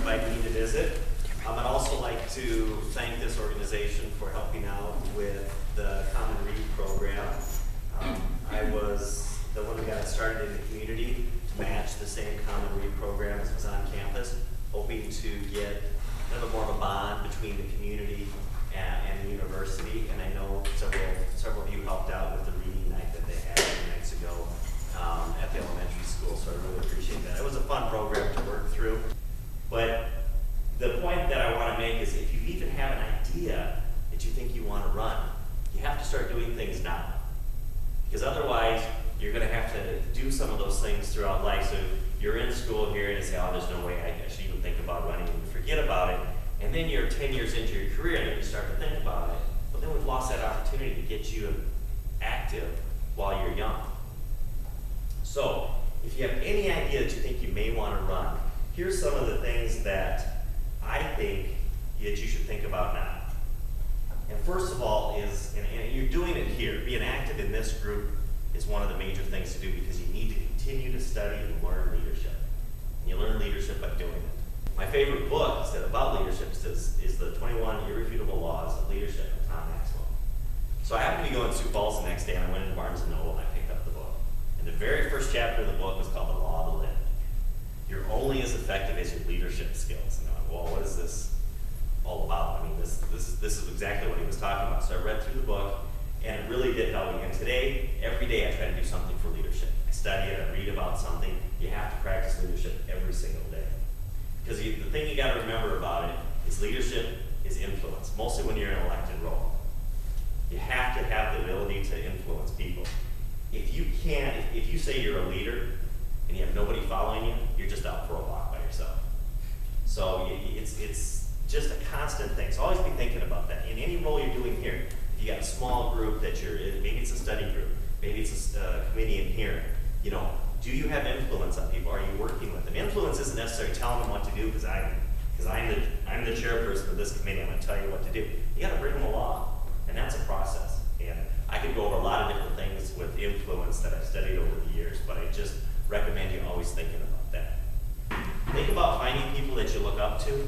inviting me to visit. I'd also like to thank this organization for helping out with the Common Read program. I was the one who got it started in the community to match the same Common Read program as was on campus, hoping to get kind of more of a bond between the community and the university. And I know several of you helped out with the reading night that they had 2 nights ago at the elementary school, so I really appreciate that. It was a fun program to work through. But the point that I want to make is if you even have an idea that you think you want to run, you have to start doing things now. Because otherwise, you're going to have to do some of those things throughout life. So you're in school here and you say, oh, there's no way I should even think about running, and you forget about it. And then you're 10 years into your career and then you start to think about it. But then we've lost that opportunity to get you active while you're young. So if you have any idea that you think you may want to run, here's some of the things that I think that you should think about now. And first of all is, and you're doing it here, being active in this group is one of the major things to do because you need to continue to study and learn leadership. And you learn leadership by doing it. My favorite book about leadership is the 21 Irrefutable Laws of Leadership by Tom Maxwell. So I happened to be going to Sioux Falls the next day and I went into Barnes & Noble and I picked up the book. And the very first chapter of the book was called The Law of the Lift. You're only as effective as your leadership skills. And I'm like, well, what is this all about? I mean, this is exactly what he was talking about. So I read through the book, and it really did help me. And today, every day, I try to do something for leadership. I study it, I read about something. You have to practice leadership every single day. Because the thing you got to remember about it is leadership is influence, mostly when you're in an elected role. You have to have the ability to influence people. If you can't, if you say you're a leader, and you have nobody following you, you're just out for a walk by yourself. So it's just a constant thing. So always be thinking about that. In any role you're doing here, if you got a small group that you're in, maybe it's a study group, maybe it's a committee in here, you know, do you have influence on people? Are you working with them? Influence isn't necessarily telling them what to do because I'm the chairperson of this committee. I'm going to tell you what to do. You got to bring them along, and that's a process. And I could go over a lot of different things with influence that I've studied over the years, but I just recommend you always thinking about that. Think about finding people that you look up to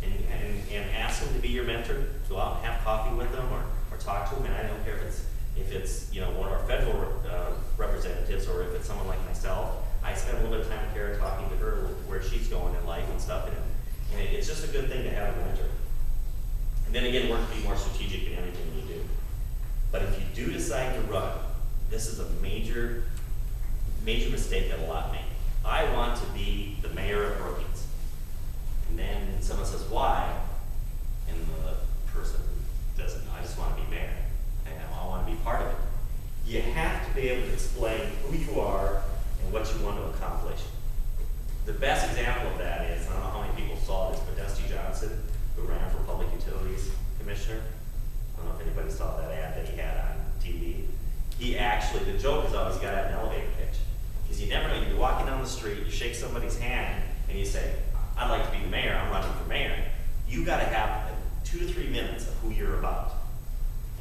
and ask them to be your mentor. Go out and have coffee with them or talk to them. And I don't care if it's you know, one of our federal representatives or if it's someone like myself. I spend a little bit of time with Kara talking to her where she's going in life and stuff. And it's just a good thing to have a mentor. And then again, work to be more strategic in everything you do. But if you do decide to run, this is a major mistake that a lot make. I want to be the mayor of Brookings. And then someone says, why? And the person doesn't, I just want to be mayor. And I want to be part of it. You have to be able to explain who you are and what you want to accomplish. The best example of that is, I don't know how many people saw this, but Dusty Johnson, who ran for Public Utilities Commissioner. I don't know if anybody saw that ad that he had on TV. He actually, the joke is always you got to have an elevator pitch. Because you never know, you're walking down the street, you shake somebody's hand, and you say, I'd like to be the mayor, I'm running for mayor. You got to have 2 to 3 minutes of who you're about.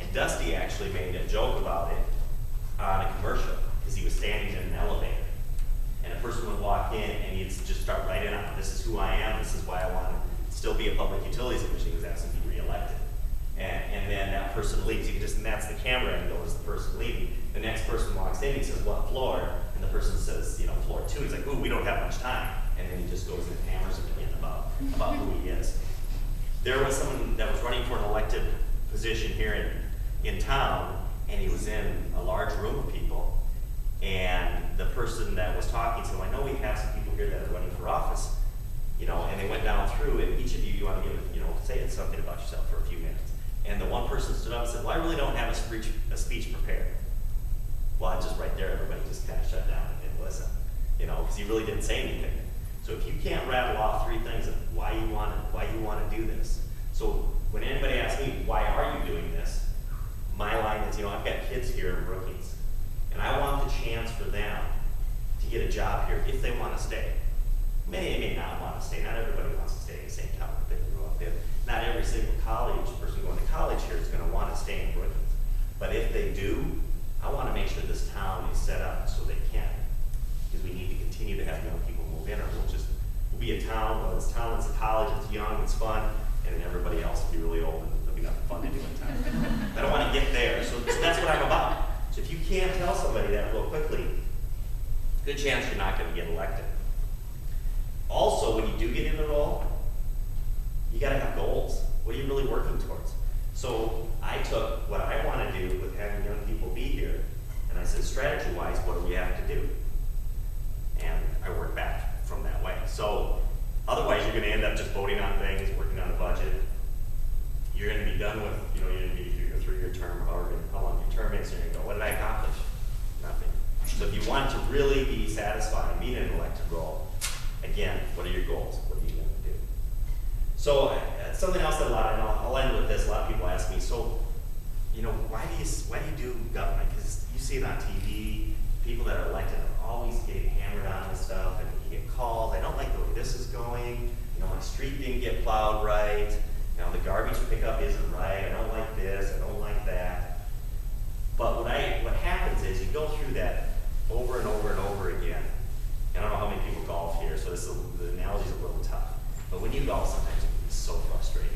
And Dusty actually made a joke about it on a commercial, because he was standing in an elevator. And a person would walk in, and he'd just start right in on, this is who I am, this is why I want to still be a public utilities commissioner, he was asking to be reelected. And then that person leaves. You can just, and that's the camera angle, is the person leaving. The next person walks in, he says, what floor? And the person says, you know, floor 2. He's like, ooh, we don't have much time. And then he just goes and hammers him in about who he is. There was someone that was running for an elected position here in town, and he was in a large room of people. And the person that was talking said, well, I know we have some people here that are running for office, you know, and they went down through, and each of you want to give, you know, say something about yourself for a few minutes. And the one person stood up and said, well, I really don't have a speech prepared. Well, I just right there, everybody just kind of shut down and didn't listen, you know, because he really didn't say anything. So if you can't rattle off 3 things of why you want to do this. So when anybody asks me, why are you doing this? My line is, you know, I've got kids here in Brookings, and I want the chance for them to get a job here if they want to stay. Many may not want to stay. Not everybody wants to stay in the same town that they grew up in. Not every single person going to college here is going to want to stay in Brookings. But if they do, I want to make sure this town is set up so they can. Because we need to continue to have young people move in, or we'll be be a town, well, it's town, it's a college, it's young, it's fun, and then everybody else will be really old and there'll be nothing fun to do in town. I don't want to get there, so that's what I'm about. So if you can't tell somebody that real quickly, good chance you're not going to get elected. Also, when you do get in the role, you got to have goals. What are you really working towards? So I took what I want to do with having young people be here, and I said, strategy-wise, what do we have to do? And I work back from that way. So otherwise, you're going to end up just voting on things, working on the budget. You're going to be done with, you're going to be your 3-year term, how long your term is, and you're going to go, what did I accomplish? Nothing. So if you want to really be satisfied and be in an elected role, again, what are your goals? What are you going to do? So something else that and I'll end with this. A lot of people ask me, so, why do you do government? Because you see it on TV. People that are elected are always getting hammered on this stuff, and you get calls. I don't like the way this is going. My street didn't get plowed right. The garbage pickup isn't right. I don't like this. I don't like that. But what happens is you go through that over and over and over again. And I don't know how many people golf here, so the analogy's a little tough. But when you golf, sometimes it can be so frustrating.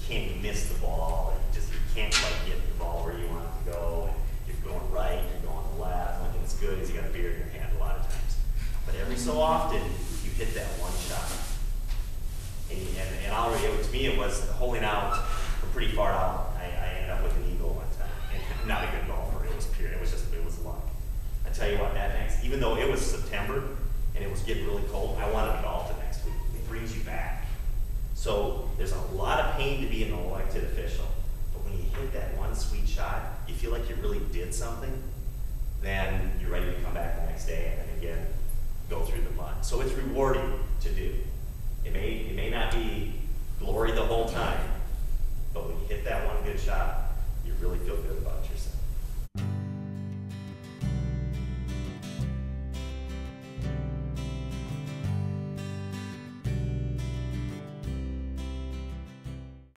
You miss the ball, and you can't quite get the ball where you want it to go. And you're going right, you're going left. One thing that's good is you got a beer in your hand a lot of times. But every so often, you hit that one shot. And to me, it was holding out from pretty far out. I ended up with an eagle one time. And I'm not a good golfer. It was pure. It was luck. I tell you what, that next, even though it was September and it was getting really cold, I wanted to golf